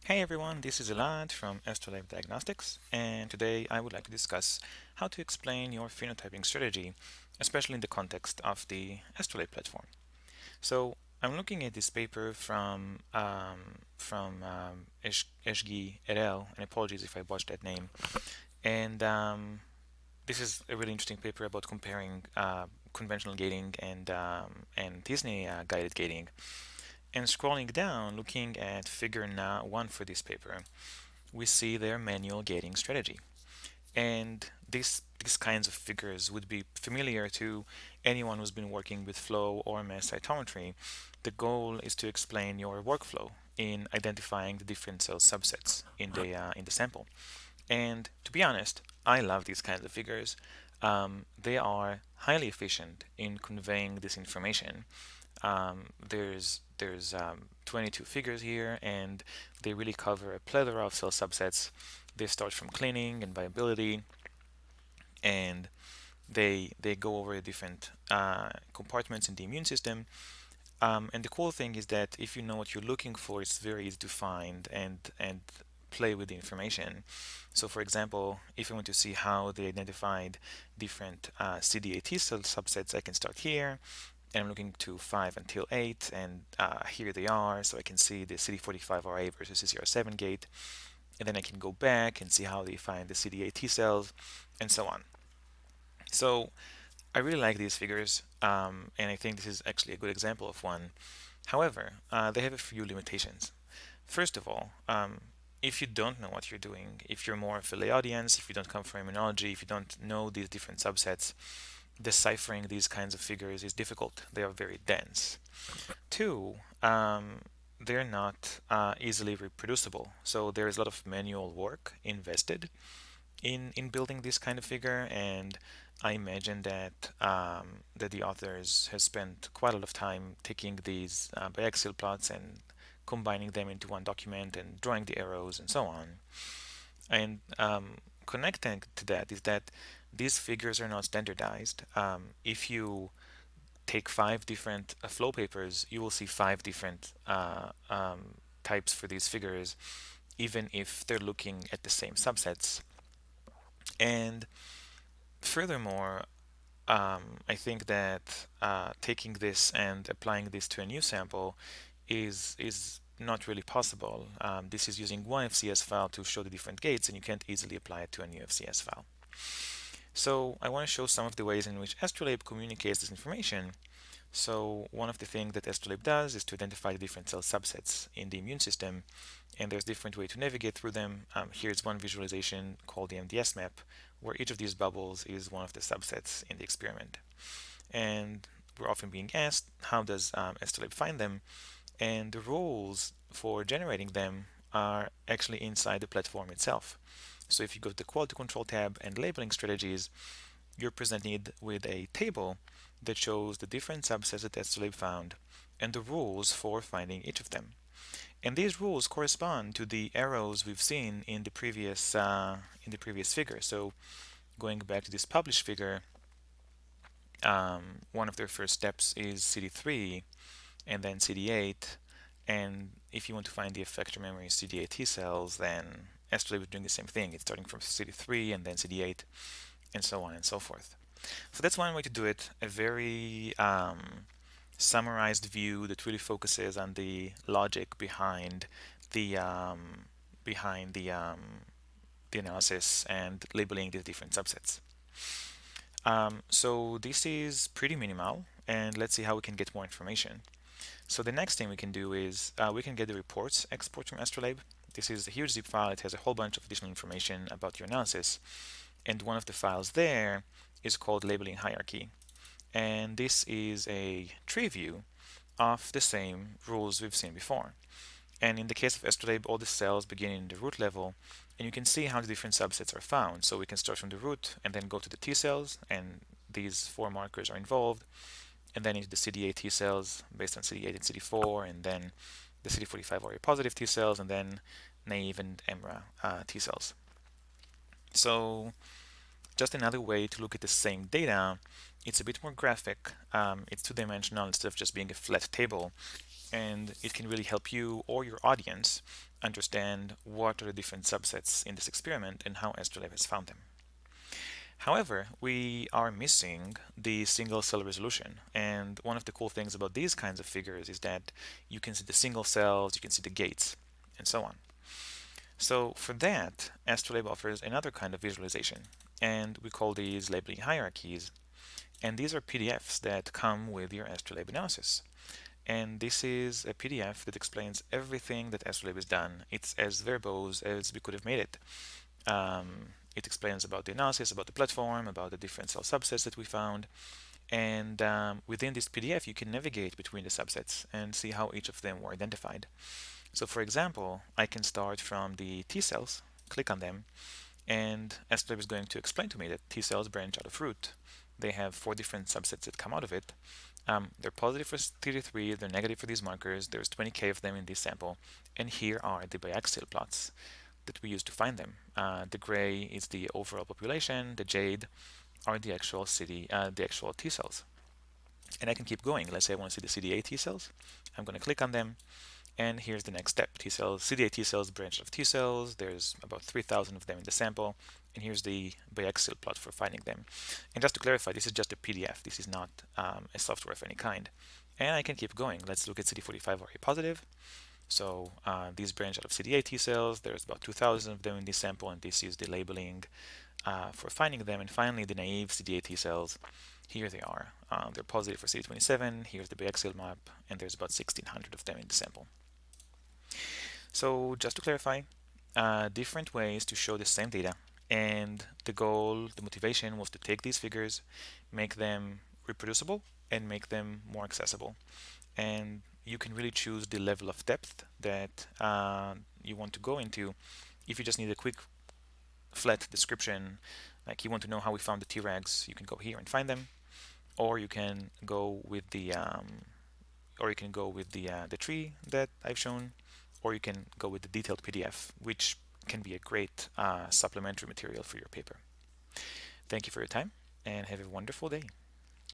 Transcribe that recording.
Hey everyone, this is Elad from Astrolabe Diagnostics, and today I would like to discuss how to explain your phenotyping strategy, especially in the context of the Astrolabe platform. So I'm looking at this paper from Eshgi et al. And apologies if I botched that name. And this is a really interesting paper about comparing conventional gating and Disney guided gating. And scrolling down, looking at figure 1 for this paper, we see their manual gating strategy. And these kinds of figures would be familiar to anyone who's been working with flow or mass cytometry. The goal is to explain your workflow in identifying the different cell subsets in the sample. And to be honest, I love these kinds of figures. They are highly efficient in conveying this information. There's 22 figures here, and they really cover a plethora of cell subsets. They start from cleaning and viability, and they go over different compartments in the immune system. And the cool thing is that if you know what you're looking for, it's very easy to find and play with the information. So, for example, if I want to see how they identified different CD8 T cell subsets, I can start here and I'm looking to 5 until 8, and here they are, so I can see the CD45RA versus CCR7 gate, and then I can go back and see how they find the CD8 T cells, and so on. So I really like these figures, and I think this is actually a good example of one. However, they have a few limitations. First of all, if you don't know what you're doing, if you're more of a lay audience, if you don't come from immunology, if you don't know these different subsets, deciphering these kinds of figures is difficult. They are very dense. Two, they're not easily reproducible. So there is a lot of manual work invested in building this kind of figure, and I imagine that the authors has spent quite a lot of time taking these biaxial plots and combining them into one document and drawing the arrows and so on. And connecting to that is that these figures are not standardized. If you take 5 different flow papers, you will see 5 different types for these figures, even if they're looking at the same subsets. And furthermore, I think that taking this and applying this to a new sample is not really possible. This is using one FCS file to show the different gates, and you can't easily apply it to a new FCS file. So I want to show some of the ways in which Astrolabe communicates this information. So one of the things that Astrolabe does is to identify the different cell subsets in the immune system, and there's different way to navigate through them. Here's one visualization called the MDS map, where each of these bubbles is one of the subsets in the experiment. And we're often being asked, how does Astrolabe find them? And the rules for generating them are actually inside the platform itself. So if you go to the quality control tab and labeling strategies, you're presented with a table that shows the different subsets that Astrolabe found and the rules for finding each of them. And these rules correspond to the arrows we've seen in the previous figure. So going back to this published figure, one of their first steps is CD3 and then CD8. And if you want to find the effector memory CD8 T cells, then Astrolabe is doing the same thing. It's starting from CD3 and then CD8 and so on and so forth. So that's one way to do it, a very summarized view that really focuses on the logic the um, behind the analysis and labeling the different subsets. So this is pretty minimal, and let's see how we can get more information. So the next thing we can do is we can get the reports export from Astrolabe. This is a huge zip file. It has a whole bunch of additional information about your analysis, and one of the files there is called labeling hierarchy. And this is a tree view of the same rules we've seen before. And in the case of Astrolabe, all the cells begin in the root level, and you can see how the different subsets are found. So we can start from the root and then go to the T cells, and these 4 markers are involved, and then into the CD8 T cells based on CD8 and CD4, and then the CD45RA positive T cells, and then naive and EMRA T cells. So just another way to look at the same data. It's a bit more graphic. It's two-dimensional instead of just being a flat table, and it can really help you or your audience understand what are the different subsets in this experiment and how Astrolabe has found them. However, we are missing the single cell resolution, and one of the cool things about these kinds of figures is that you can see the single cells, you can see the gates, and so on. So for that, Astrolabe offers another kind of visualization, and we call these labeling hierarchies. And these are PDFs that come with your Astrolabe analysis. And this is a PDF that explains everything that Astrolabe has done. It's as verbose as we could have made it. It explains about the analysis, about the platform, about the different cell subsets that we found. And within this PDF, you can navigate between the subsets and see how each of them were identified. So for example, I can start from the T cells, click on them, and Astrolabe is going to explain to me that T cells branch out of root. They have 4 different subsets that come out of it. They're positive for CD3, they're negative for these markers, there's 20K of them in this sample, and here are the biaxial plots that we use to find them. The gray is the overall population, the jade are the actual the actual T cells. And I can keep going. Let's say I want to see the CD8 T cells. I'm going to click on them, and here's the next step. T cells, CD8 T cells branch out of T cells. There's about 3,000 of them in the sample, and here's the biaxial plot for finding them. And just to clarify, this is just a PDF. This is not a software of any kind. And I can keep going. Let's look at CD45 RA positive. So these branch out of CD8 T cells. There's about 2,000 of them in this sample, and this is the labeling for finding them. And finally, the naive CD8 T cells. Here they are. They're positive for CD27. Here's the biaxial map, and there's about 1,600 of them in the sample. So just to clarify, different ways to show the same data, and the goal, the motivation was to take these figures, make them reproducible, and make them more accessible. And you can really choose the level of depth that you want to go into. If you just need a quick flat description, like you want to know how we found the Tregs, you can go here and find them, or you can go with the tree that I've shown, or you can go with the detailed PDF, which can be a great supplementary material for your paper. Thank you for your time, and have a wonderful day.